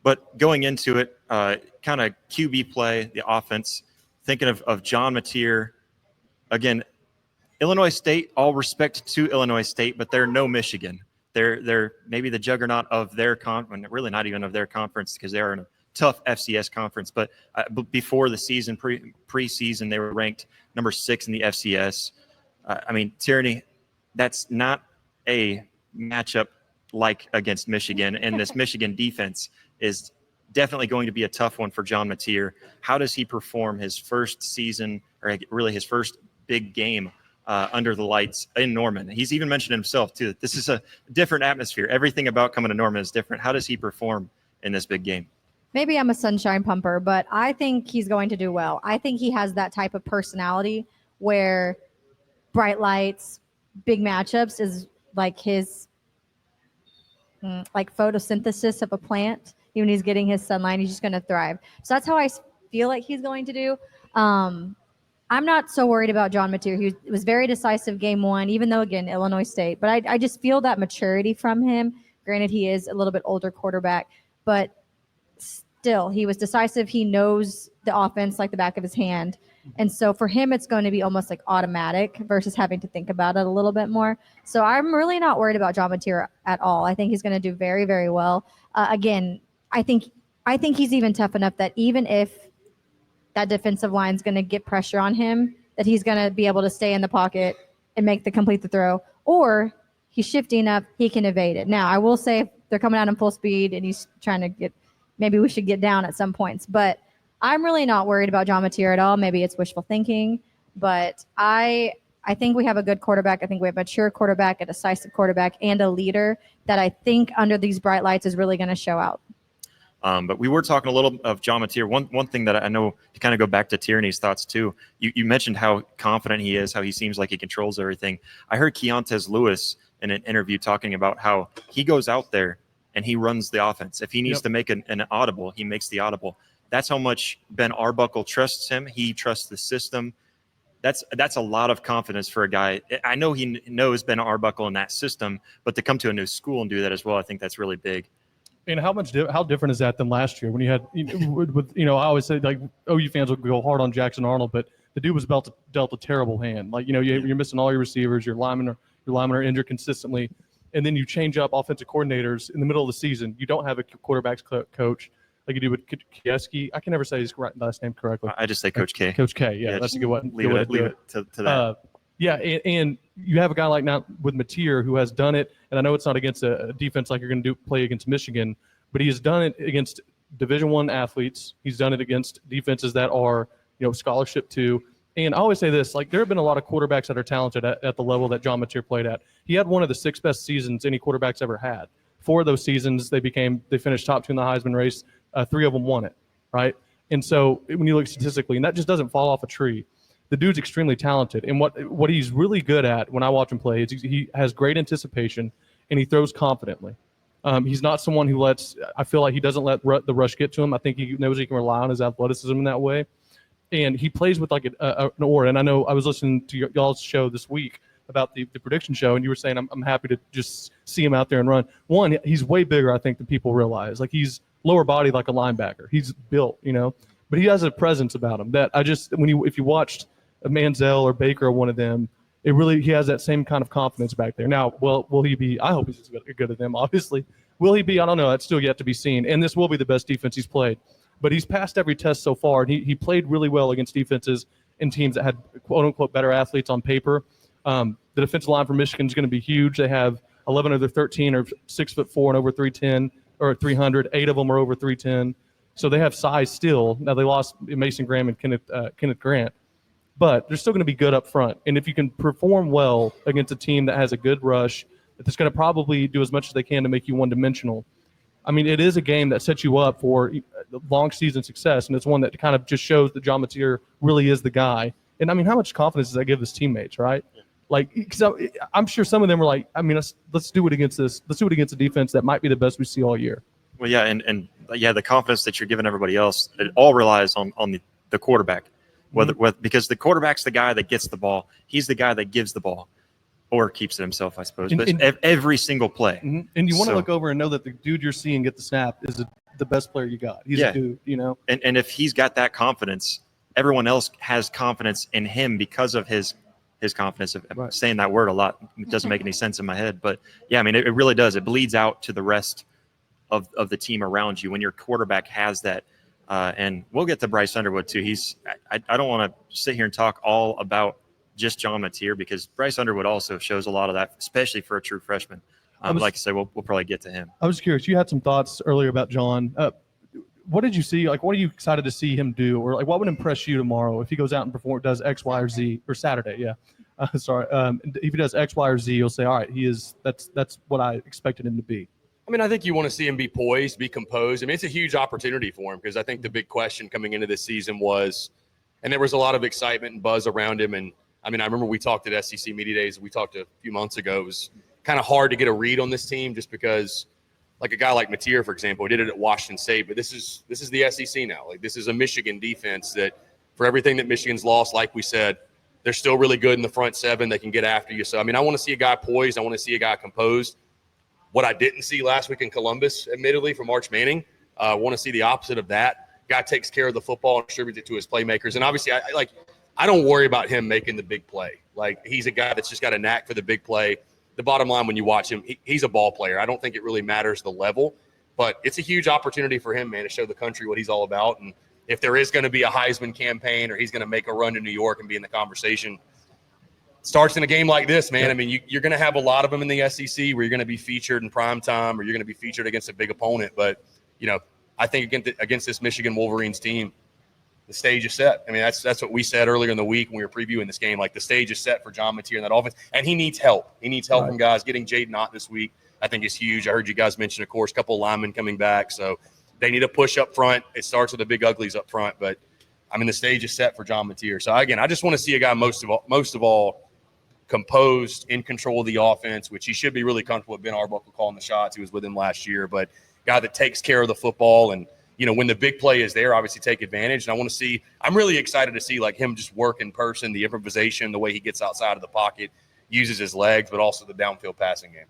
But going into it, kind of QB play, the offense, thinking of John Mateer, again, Illinois State, all respect to Illinois State, but they're no Michigan. They're maybe the juggernaut of their conference, really not even of their conference because they're in a tough FCS conference. But before the season, preseason, they were ranked number 6 in the FCS. I mean, Tierney, that's not a matchup like against Michigan, and this Michigan defense is definitely going to be a tough one for John Mateer. How does he perform his first season, or really his first big game under the lights in Norman? He's even mentioned himself, too, that this is a different atmosphere. Everything about coming to Norman is different. How does he perform in this big game? Maybe I'm a sunshine pumper, but I think he's going to do well. I think he has that type of personality where bright lights, big matchups is like his like photosynthesis of a plant. When he's getting his sunlight, he's just going to thrive. So that's how I feel like he's going to do. I'm not so worried about John Mateer. He was very decisive game 1, even though, again, Illinois State. But I just feel that maturity from him. Granted, he is a little bit older quarterback, but still, he was decisive. He knows the offense like the back of his hand. And so for him, it's going to be almost like automatic versus having to think about it a little bit more. So I'm really not worried about John Mateer at all. I think he's going to do very, very well. Again, I think he's even tough enough that even if that defensive line is going to get pressure on him, that he's going to be able to stay in the pocket and complete the throw, or he's shifty enough he can evade it. Now, I will say if they're coming out in full speed and he's trying to get, maybe we should get down at some points. But I'm really not worried about John Mateer at all. Maybe it's wishful thinking, but I think we have a good quarterback. I think we have a mature quarterback, a decisive quarterback, and a leader that I think under these bright lights is really going to show out. But we were talking a little of John Mateer. One thing that I know, to kind of go back to Tierney's thoughts too, you mentioned how confident he is, how he seems like he controls everything. I heard Keontez Lewis in an interview talking about how he goes out there and he runs the offense. If he needs to make an audible, he makes the audible. That's how much Ben Arbuckle trusts him. He trusts the system. That's a lot of confidence for a guy. I know he knows Ben Arbuckle in that system, but to come to a new school and do that as well, I think that's really big. And how different is that than last year when you had, I always say, like, OU fans will go hard on Jackson Arnold, but the dude was dealt a terrible hand. Like, you're missing all your receivers, your linemen are injured consistently, and then you change up offensive coordinators in the middle of the season. You don't have a quarterback's coach like you do with Kieski. I can never say his last name correctly. I just say Coach K. Coach K, yeah, that's a good one. Leave it to that. Yeah, and you have a guy like now with Mateer who has done it, and I know it's not against a defense like you're going to play against Michigan, but he has done it against Division I athletes. He's done it against defenses that are, scholarship too. And I always say this, like, there have been a lot of quarterbacks that are talented at the level that John Mateer played at. He had one of the 6 best seasons any quarterback's ever had. 4 of those seasons, they finished top 2 in the Heisman race. 3 of them won it, right? And so when you look statistically, and that just doesn't fall off a tree. The dude's extremely talented. And what he's really good at when I watch him play is he has great anticipation and he throws confidently. He's not someone who I feel like he doesn't let the rush get to him. I think he knows he can rely on his athleticism in that way. And he plays with like an aura. And I know I was listening to y'all's show this week about the prediction show, and you were saying I'm happy to just see him out there and run. One, he's way bigger, I think, than people realize. Like, he's lower body like a linebacker. He's built, but he has a presence about him that if you watched Manziel or Baker or one of them, he has that same kind of confidence back there. Now, will he be? I hope he's as good as them, obviously. Will he be? I don't know. That's still yet to be seen. And this will be the best defense he's played. But he's passed every test so far, and he played really well against defenses and teams that had quote-unquote better athletes on paper. The defensive line for Michigan is going to be huge. They have 11 of their 13 are 6'4" and over 310 or 300. 8 of them are over 310. So they have size still. Now, they lost Mason Graham and Kenneth Grant. But they're still going to be good up front. And if you can perform well against a team that has a good rush, that's going to probably do as much as they can to make you one-dimensional. I mean, it is a game that sets you up for long season success, and it's one that kind of just shows that John Mateer really is the guy. And, I mean, how much confidence does that give his teammates, right? Like, because I'm sure some of them were like, I mean, let's do it against this. Let's do it against a defense that might be the best we see all year. Well, yeah, and the confidence that you're giving everybody else, it all relies on the quarterback. Because the quarterback's the guy that gets the ball. He's the guy that gives the ball or keeps it himself, I suppose. But every single play. And you want to look over and know that the dude you're seeing get the snap is a the best player you got. He's Yeah. a dude, you know. And if he's got that confidence, everyone else has confidence in him because of his confidence. I'm Right. saying that word a lot. It doesn't make any sense in my head. But, yeah, I mean, it really does. It bleeds out to the rest of the team around you when your quarterback has that. And we'll get to Bryce Underwood, too. I don't want to sit here and talk all about just John Mateer because Bryce Underwood also shows a lot of that, especially for a true freshman. Like I said, we'll probably get to him. I was curious. You had some thoughts earlier about John. What did you see? Like, what are you excited to see him do? Or, like, what would impress you tomorrow if he goes out and does X, Y, or Z? Or Saturday, yeah. If he does X, Y, or Z, you'll say, all right, that's what I expected him to be. I mean, I think you want to see him be poised, be composed. I mean, it's a huge opportunity for him because I think the big question coming into this season was, and there was a lot of excitement and buzz around him. And, I mean, I remember we talked at SEC Media Days. We talked a few months ago. It was kind of hard to get a read on this team just because, like a guy like Mateer, for example, he did it at Washington State. But this is the SEC now. Like, this is a Michigan defense that, for everything that Michigan's lost, like we said, they're still really good in the front seven. They can get after you. So, I mean, I want to see a guy poised. I want to see a guy composed. What I didn't see last week in Columbus, admittedly, from Arch Manning, I want to see the opposite of that. Guy takes care of the football and distributes it to his playmakers. And obviously, I don't worry about him making the big play. Like, he's a guy that's just got a knack for the big play. The bottom line, when you watch him, he's a ball player. I don't think it really matters the level, but it's a huge opportunity for him, man, to show the country what he's all about. And if there is going to be a Heisman campaign or he's going to make a run to New York and be in the conversation, starts in a game like this, man. I mean, you're going to have a lot of them in the SEC where you're going to be featured in prime time or you're going to be featured against a big opponent. But, you know, I think against this Michigan Wolverines team, the stage is set. I mean, that's what we said earlier in the week when we were previewing this game. Like, the stage is set for John Mateer in that offense, and he needs help. He needs help from guys. Getting Jaden Ott this week, I think, is huge. I heard you guys mention, of course, a couple of linemen coming back. So they need a push up front. It starts with the big uglies up front. But, I mean, the stage is set for John Mateer. So, again, I just want to see a guy most of all composed, in control of the offense, which he should be really comfortable with Ben Arbuckle calling the shots. He was with him last year. But guy that takes care of the football and, you know, when the big play is there, obviously take advantage. And I want to see – I'm really excited to see, like, him just work in person, the improvisation, the way he gets outside of the pocket, uses his legs, but also the downfield passing game.